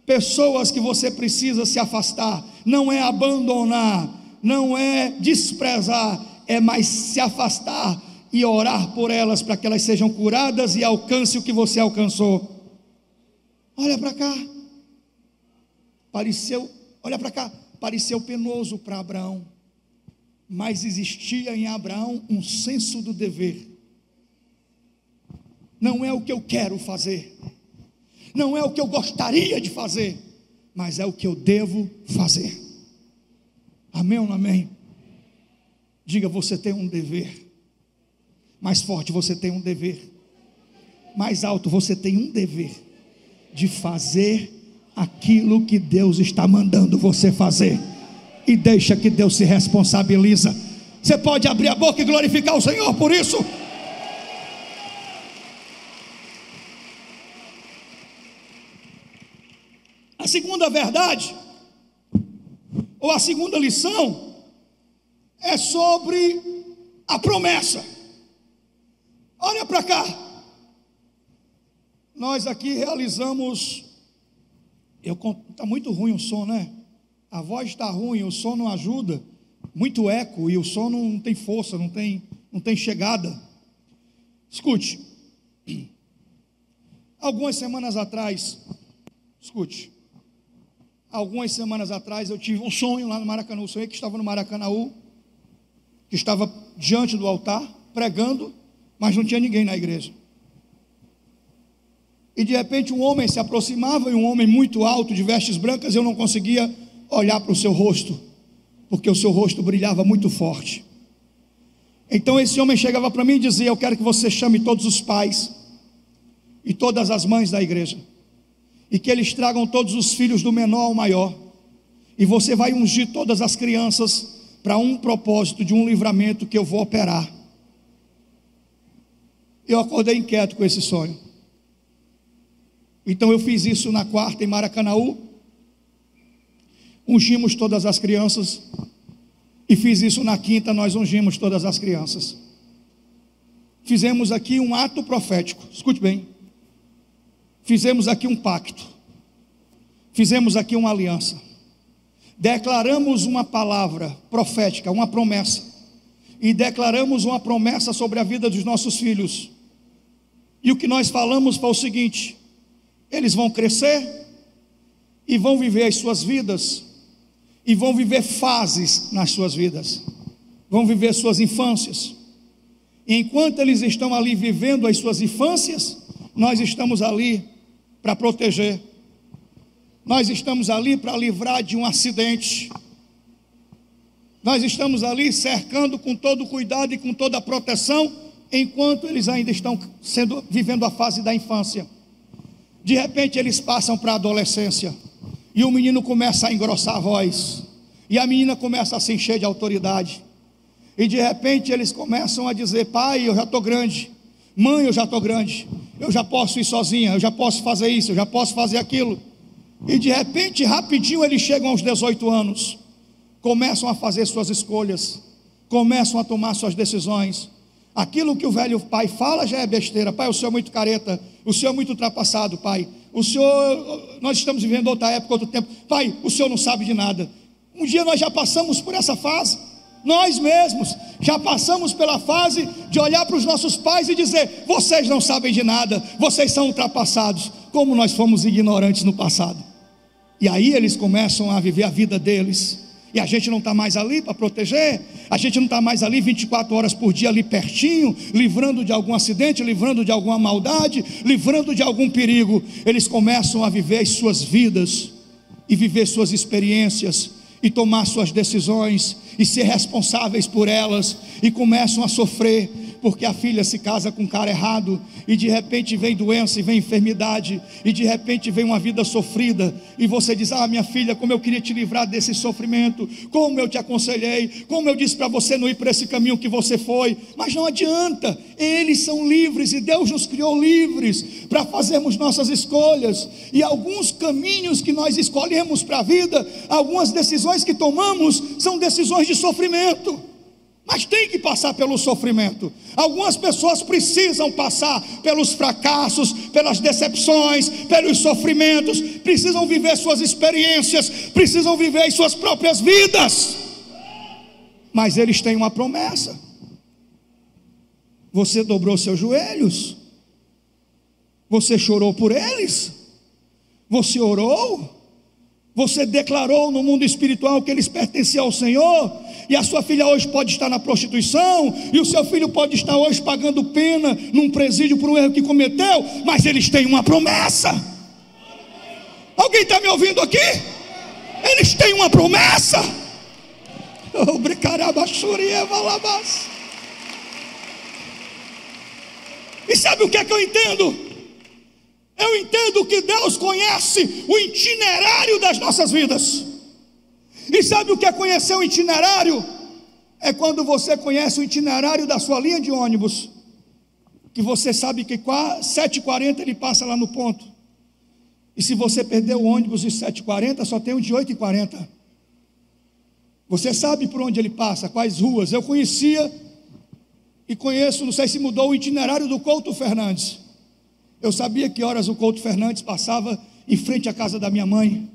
pessoas que você precisa se afastar. Não é abandonar, não é desprezar, é mais se afastar e orar por elas para que elas sejam curadas e alcancem o que você alcançou. Olha para cá, pareceu penoso para Abraão, mas existia em Abraão um senso do dever. Não é o que eu quero fazer, não é o que eu gostaria de fazer, mas é o que eu devo fazer. Amém ou não amém? Diga: você tem um dever. Mais forte: você tem um dever. Mais alto: você tem um dever de fazer aquilo que Deus está mandando você fazer, e deixa que Deus se responsabiliza. Você pode abrir a boca e glorificar o Senhor por isso? A segunda verdade, ou a segunda lição, é sobre a promessa. Olha para cá. Nós aqui realizamos. Está muito ruim o som, né? A voz está ruim, o som não ajuda. Muito eco e o som não tem força, não tem chegada. Escute. Algumas semanas atrás eu tive um sonho lá no Maracanã. Eu sonhei que estava no Maracanã, que estava diante do altar, pregando, mas não tinha ninguém na igreja. E de repente um homem se aproximava, e um homem muito alto, de vestes brancas. Eu não conseguia olhar para o seu rosto, porque o seu rosto brilhava muito forte. Então esse homem chegava para mim e dizia: eu quero que você chame todos os pais e todas as mães da igreja, e que eles tragam todos os filhos do menor ao maior, e você vai ungir todas as crianças para um propósito de um livramento que eu vou operar. Eu acordei inquieto com esse sonho. Então eu fiz isso na quarta em Maracanaú, ungimos todas as crianças, e fiz isso na quinta, nós ungimos todas as crianças. Fizemos aqui um ato profético, escute bem. Fizemos aqui um pacto, fizemos aqui uma aliança, declaramos uma palavra profética, uma promessa, e declaramos uma promessa sobre a vida dos nossos filhos. E o que nós falamos foi o seguinte: eles vão crescer e vão viver as suas vidas, e vão viver fases nas suas vidas, vão viver suas infâncias, e enquanto eles estão ali vivendo as suas infâncias, nós estamos ali para proteger, nós estamos ali para livrar de um acidente, nós estamos ali cercando com todo cuidado e com toda a proteção, enquanto eles ainda estão vivendo a fase da infância. De repente eles passam para a adolescência, e o menino começa a engrossar a voz, e a menina começa a se encher de autoridade, e de repente eles começam a dizer: pai, eu já estou grande, Mãe, eu já estou grande, eu já posso ir sozinha, eu já posso fazer isso, eu já posso fazer aquilo. E de repente, rapidinho, eles chegam aos 18 anos, começam a fazer suas escolhas, começam a tomar suas decisões. Aquilo que o velho pai fala já é besteira. Pai, o senhor é muito careta, o senhor é muito ultrapassado, pai. O senhor, nós estamos vivendo outra época, outro tempo. Pai, o senhor não sabe de nada. Um dia nós já passamos por essa fase. Nós mesmos já passamos pela fase de olhar para os nossos pais e dizer: vocês não sabem de nada, vocês são ultrapassados. Como nós fomos ignorantes no passado. E aí eles começam a viver a vida deles. E a gente não está mais ali para proteger, a gente não está mais ali 24 horas por dia ali pertinho, livrando de algum acidente, livrando de alguma maldade, livrando de algum perigo. Eles começam a viver as suas vidas e viver suas experiências e tomar suas decisões e ser responsáveis por elas, e começam a sofrer porque a filha se casa com um cara errado, e de repente vem doença e vem enfermidade, e de repente vem uma vida sofrida, e você diz: ah, minha filha, como eu queria te livrar desse sofrimento, como eu te aconselhei, como eu disse para você não ir por esse caminho que você foi, mas não adianta. Eles são livres, e Deus nos criou livres para fazermos nossas escolhas, e alguns caminhos que nós escolhemos para a vida, algumas decisões que tomamos, são decisões de sofrimento, mas tem que passar pelo sofrimento. Algumas pessoas precisam passar pelos fracassos, pelas decepções, pelos sofrimentos, precisam viver suas experiências, precisam viver as suas próprias vidas, mas eles têm uma promessa. Você dobrou seus joelhos, você chorou por eles, você orou, você declarou no mundo espiritual que eles pertenciam ao Senhor. E a sua filha hoje pode estar na prostituição, e o seu filho pode estar hoje pagando pena num presídio por um erro que cometeu, mas eles têm uma promessa. Alguém está me ouvindo aqui? Eles têm uma promessa. E sabe o que é que eu entendo? Eu entendo que Deus conhece o itinerário das nossas vidas. E sabe o que é conhecer o itinerário? É quando você conhece o itinerário da sua linha de ônibus, que você sabe que 7h40 ele passa lá no ponto, e se você perder o ônibus de 7h40, só tem o de 8h40. Você sabe por onde ele passa, quais ruas. Eu conhecia e conheço, não sei se mudou, o itinerário do Couto Fernandes. Eu sabia que horas o Couto Fernandes passava em frente à casa da minha mãe.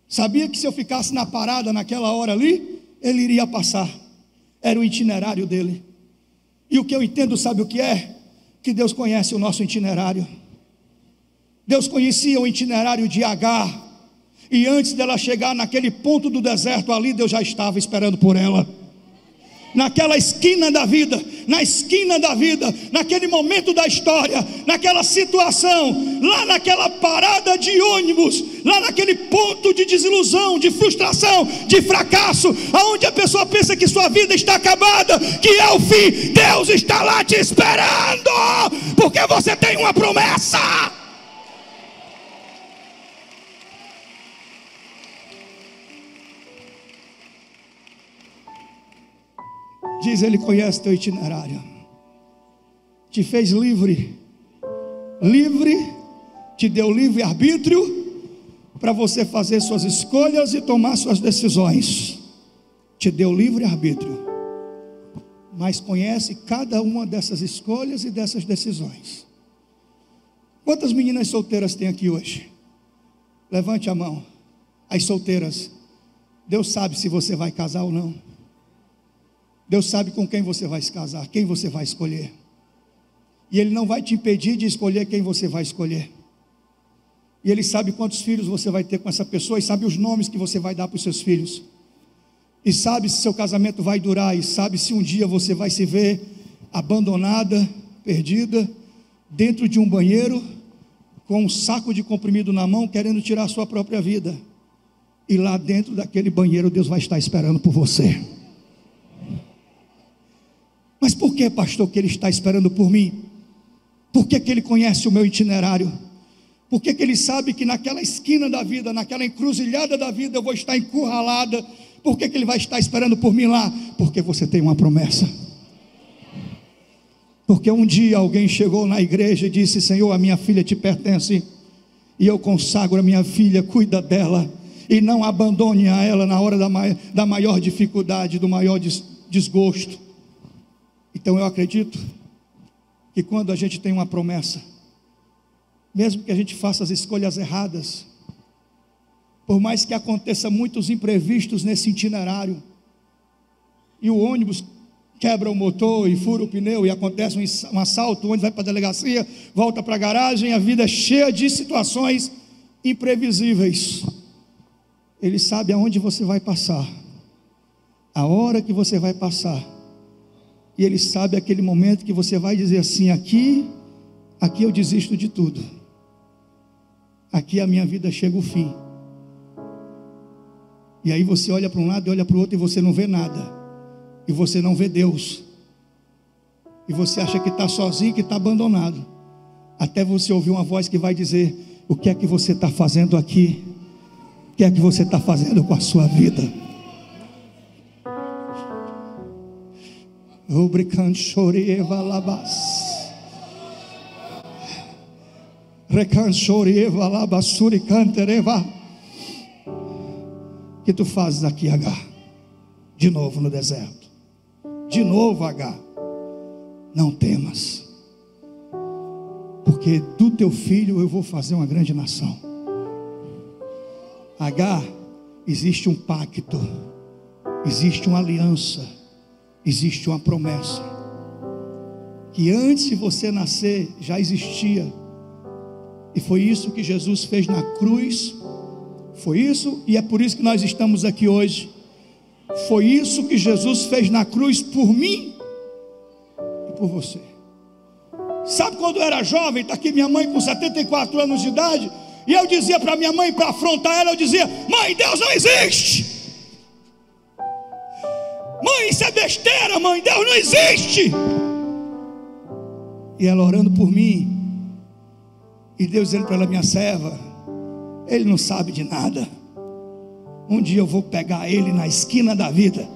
Sabia que se eu ficasse na parada naquela hora ali, ele iria passar. Era o itinerário dele. E o que eu entendo, sabe o que é? Que Deus conhece o nosso itinerário. Deus conhecia o itinerário de Agar, e antes dela chegar naquele ponto do deserto ali, Deus já estava esperando por ela. Naquela esquina da vida, na esquina da vida, naquele momento da história, naquela situação, lá naquela parada de ônibus, lá naquele ponto de desilusão, de frustração, de fracasso, aonde a pessoa pensa que sua vida está acabada, que é o fim, Deus está lá te esperando, porque você tem uma promessa. Diz, ele conhece teu itinerário, te fez livre, te deu livre arbítrio para você fazer suas escolhas e tomar suas decisões, te deu livre arbítrio, mas conhece cada uma dessas escolhas e dessas decisões. Quantas meninas solteiras tem aqui hoje? Levante a mão. As solteiras, Deus sabe se você vai casar ou não. Deus sabe com quem você vai se casar, quem você vai escolher. E Ele não vai te impedir de escolher quem você vai escolher. E Ele sabe quantos filhos você vai ter com essa pessoa, e sabe os nomes que você vai dar para os seus filhos. E sabe se seu casamento vai durar, e sabe se um dia você vai se ver abandonada, perdida, dentro de um banheiro, com um saco de comprimido na mão, querendo tirar a sua própria vida. E lá dentro daquele banheiro, Deus vai estar esperando por você. Mas por que, pastor, que Ele está esperando por mim? Por que Ele conhece o meu itinerário? Por que Ele sabe que naquela esquina da vida, naquela encruzilhada da vida, eu vou estar encurralada? Por que Ele vai estar esperando por mim lá? Porque você tem uma promessa. Porque um dia alguém chegou na igreja e disse: Senhor, a minha filha te pertence, e eu consagro a minha filha, cuida dela, e não abandone a ela na hora da maior dificuldade, do maior desgosto. Então eu acredito que quando a gente tem uma promessa, mesmo que a gente faça as escolhas erradas, por mais que aconteça muitos imprevistos nesse itinerário, e o ônibus quebra o motor e fura o pneu, e acontece um assalto, o ônibus vai para a delegacia, volta para a garagem, a vida é cheia de situações imprevisíveis. Ele sabe aonde você vai passar, a hora que você vai passar, e Ele sabe aquele momento que você vai dizer assim: aqui eu desisto de tudo, aqui a minha vida chega ao fim. E aí você olha para um lado e olha para o outro e você não vê nada, e você não vê Deus, e você acha que está sozinho, que está abandonado, até você ouvir uma voz que vai dizer: o que é que você está fazendo aqui? O que é que você está fazendo com a sua vida? O que tu fazes aqui, Agar? De novo no deserto. De novo, Agar, não temas, porque do teu filho eu vou fazer uma grande nação. Agar, existe um pacto, existe uma aliança, existe uma promessa, que antes de você nascer já existia, e foi isso que Jesus fez na cruz, foi isso, e é por isso que nós estamos aqui hoje. Foi isso que Jesus fez na cruz por mim e por você. Sabe quando eu era jovem, está aqui minha mãe com 74 anos de idade, e eu dizia para minha mãe, para afrontar ela, eu dizia: mãe, Deus não existe. Mãe, isso é besteira, mãe, Deus não existe. E ela orando por mim, e Deus dizendo para ela: minha serva, ele não sabe de nada. Um dia eu vou pegar ele na esquina da vida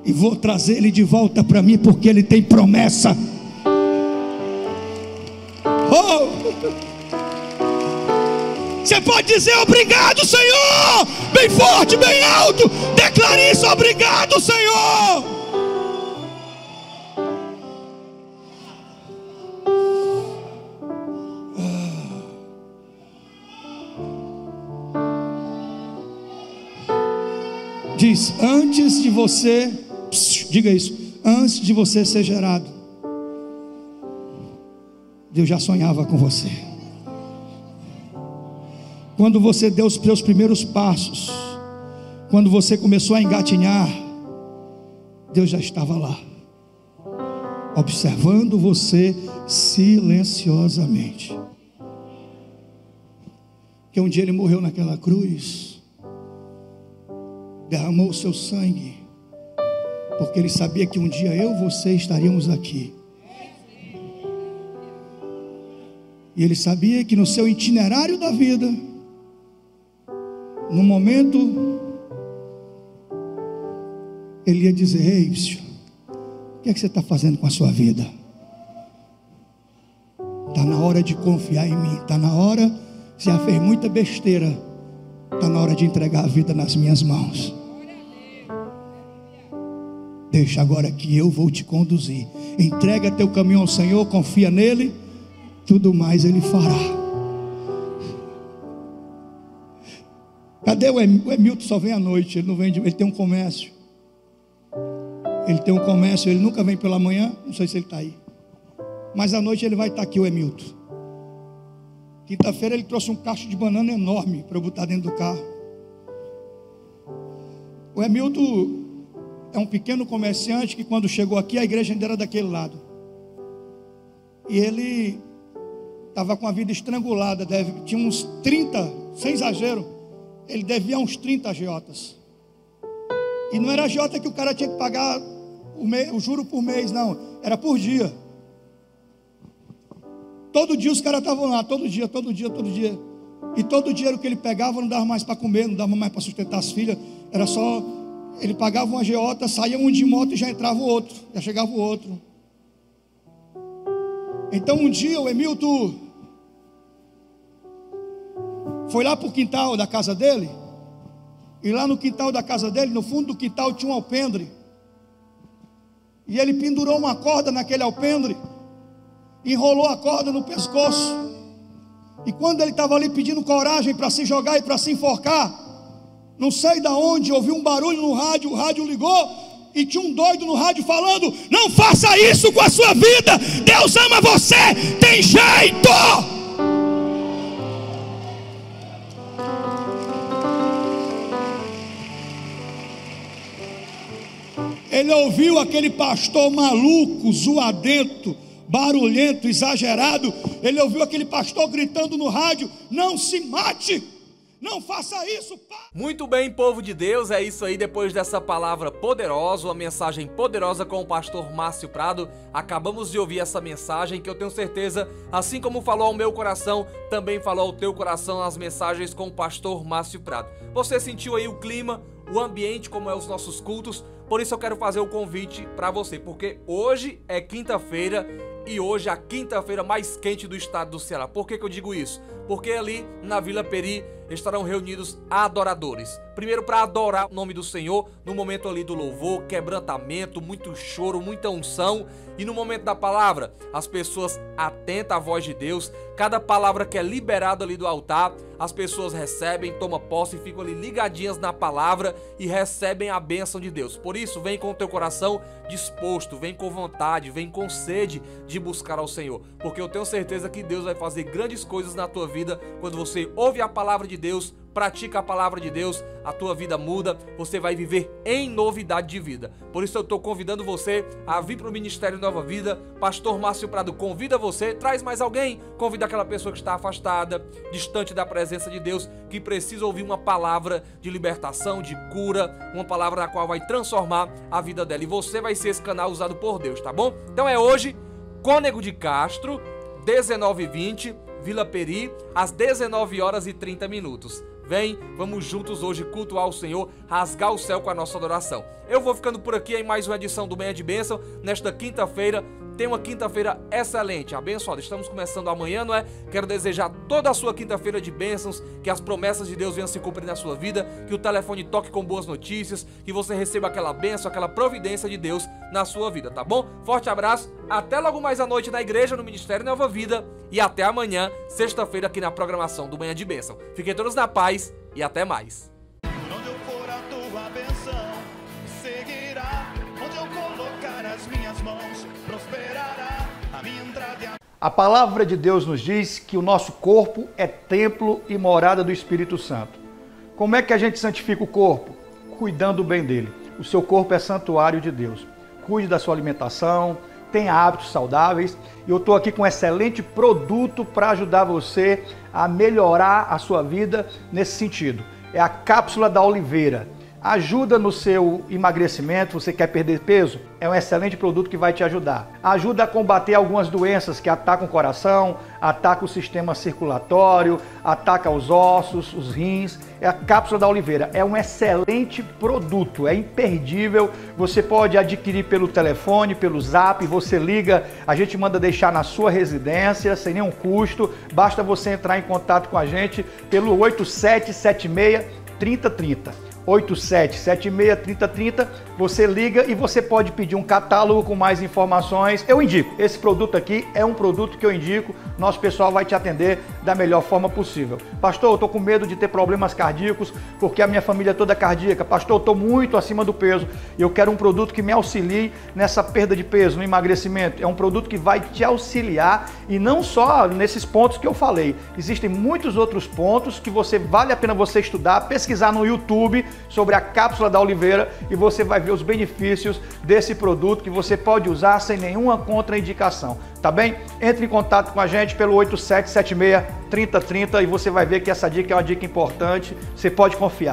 e vou trazer ele de volta para mim, porque ele tem promessa. Você pode dizer: obrigado, Senhor, bem forte, bem alto. Declare isso: obrigado, Senhor. Diz: antes de você, diga isso, antes de você ser gerado, Deus já sonhava com você. Quando você deu os seus primeiros passos, quando você começou a engatinhar, Deus já estava lá, observando você silenciosamente. Que um dia Ele morreu naquela cruz, derramou o seu sangue, porque Ele sabia que um dia eu e você estaríamos aqui. E Ele sabia que no seu itinerário da vida, no momento, Ele ia dizer: ei, o que é que você está fazendo com a sua vida? Está na hora de confiar em mim, está na hora, você já fez muita besteira, está na hora de entregar a vida nas minhas mãos. Deixa agora que eu vou te conduzir. Entrega teu caminho ao Senhor, confia nele, tudo mais Ele fará. Cadê o Emilton? Só vem à noite, ele não vem, ele tem um comércio. Ele nunca vem pela manhã, não sei se ele está aí. Mas à noite ele vai estar aqui, o Emilton. Quinta-feira ele trouxe um cacho de banana enorme para eu botar dentro do carro. O Emilton é um pequeno comerciante que quando chegou aqui a igreja ainda era daquele lado. E ele estava com a vida estrangulada, tinha uns 30, sem exagero, ele devia uns 30 agiotas. E não era agiota que o cara tinha que pagar o juro por mês, não, era por dia. Todo dia os caras estavam lá, todo dia. E todo o dinheiro que ele pegava não dava mais para comer, não dava mais para sustentar as filhas. Era só, ele pagava um agiota, saía um de moto e já entrava o outro, já chegava o outro. Então um dia o Emilton foi lá para o quintal da casa dele, e lá no quintal da casa dele, no fundo do quintal, tinha um alpendre, e ele pendurou uma corda naquele alpendre, enrolou a corda no pescoço, e quando ele estava ali pedindo coragem para se jogar e para se enforcar, não sei de onde, ouviu um barulho no rádio, o rádio ligou, e tinha um doido no rádio falando: não faça isso com a sua vida, Deus ama você, tem jeito. Ele ouviu aquele pastor maluco, zoadento, barulhento, exagerado. Ele ouviu aquele pastor gritando no rádio: não se mate, não faça isso, pá. Muito bem, povo de Deus, é isso aí. Depois dessa palavra poderosa, uma mensagem poderosa com o pastor Márcio Prado, acabamos de ouvir essa mensagem que eu tenho certeza, assim como falou ao meu coração, também falou ao teu coração as mensagens com o pastor Márcio Prado. Você sentiu aí o clima, o ambiente, como é os nossos cultos? Por isso eu quero fazer o convite para você, porque hoje é quinta-feira e hoje é a quinta-feira mais quente do estado do Ceará. Por que eu digo isso? Porque ali na Vila Peri estarão reunidos adoradores. Primeiro para adorar o nome do Senhor, no momento ali do louvor, quebrantamento, muito choro, muita unção. E no momento da palavra, as pessoas atentas à voz de Deus, cada palavra que é liberada ali do altar, as pessoas recebem, tomam posse e ficam ali ligadinhas na palavra e recebem a bênção de Deus. Por isso, vem com o teu coração disposto, vem com vontade, vem com sede de buscar ao Senhor. Porque eu tenho certeza que Deus vai fazer grandes coisas na tua vida quando você ouve a palavra de Deus, pratica a palavra de Deus, a tua vida muda, você vai viver em novidade de vida. Por isso eu estou convidando você a vir para o Ministério Nova Vida. Pastor Márcio Prado convida você, traz mais alguém, convida aquela pessoa que está afastada, distante da presença de Deus, que precisa ouvir uma palavra de libertação, de cura, uma palavra na qual vai transformar a vida dela. E você vai ser esse canal usado por Deus, tá bom? Então é hoje, Cônego de Castro, 19h20, Vila Peri, às 19h30. Vem, vamos juntos hoje cultuar o Senhor, rasgar o céu com a nossa adoração. Eu vou ficando por aqui em mais uma edição do Manhã de Bênção, nesta quinta-feira. Tenha uma quinta-feira excelente, abençoada. Estamos começando amanhã, não é? Quero desejar toda a sua quinta-feira de bênçãos, que as promessas de Deus venham se cumprir na sua vida, que o telefone toque com boas notícias, que você receba aquela bênção, aquela providência de Deus na sua vida, tá bom? Forte abraço, até logo mais à noite na igreja, no Ministério Nova Vida, e até amanhã, sexta-feira, aqui na programação do Manhã de Bênção. Fiquem todos na paz e até mais. Onde eu for a tua bênção seguirá, onde eu colocar as minhas mãos prosperará a minha entrada e a... A palavra de Deus nos diz que o nosso corpo é templo e morada do Espírito Santo. Como é que a gente santifica o corpo? Cuidando bem dele. O seu corpo é santuário de Deus. Cuide da sua alimentação, tenha hábitos saudáveis. E eu estou aqui com um excelente produto para ajudar você a melhorar a sua vida nesse sentido. É a cápsula da oliveira. Ajuda no seu emagrecimento, você quer perder peso? É um excelente produto que vai te ajudar. Ajuda a combater algumas doenças que atacam o coração, atacam o sistema circulatório, atacam os ossos, os rins. É a cápsula da oliveira. É um excelente produto, é imperdível. Você pode adquirir pelo telefone, pelo zap, você liga, a gente manda deixar na sua residência, sem nenhum custo. Basta você entrar em contato com a gente pelo 8776-3030. 8776-3030, você liga e você pode pedir um catálogo com mais informações. Eu indico, esse produto aqui é um produto que eu indico, nosso pessoal vai te atender da melhor forma possível. Pastor, eu estou com medo de ter problemas cardíacos, porque a minha família é toda cardíaca. Pastor, eu estou muito acima do peso e eu quero um produto que me auxilie nessa perda de peso, no emagrecimento. É um produto que vai te auxiliar e não só nesses pontos que eu falei. Existem muitos outros pontos que vale a pena você estudar, pesquisar no YouTube sobre a cápsula da oliveira e você vai ver os benefícios desse produto que você pode usar sem nenhuma contraindicação, tá bem? Entre em contato com a gente pelo 8776-3030 e você vai ver que essa dica é uma dica importante, você pode confiar.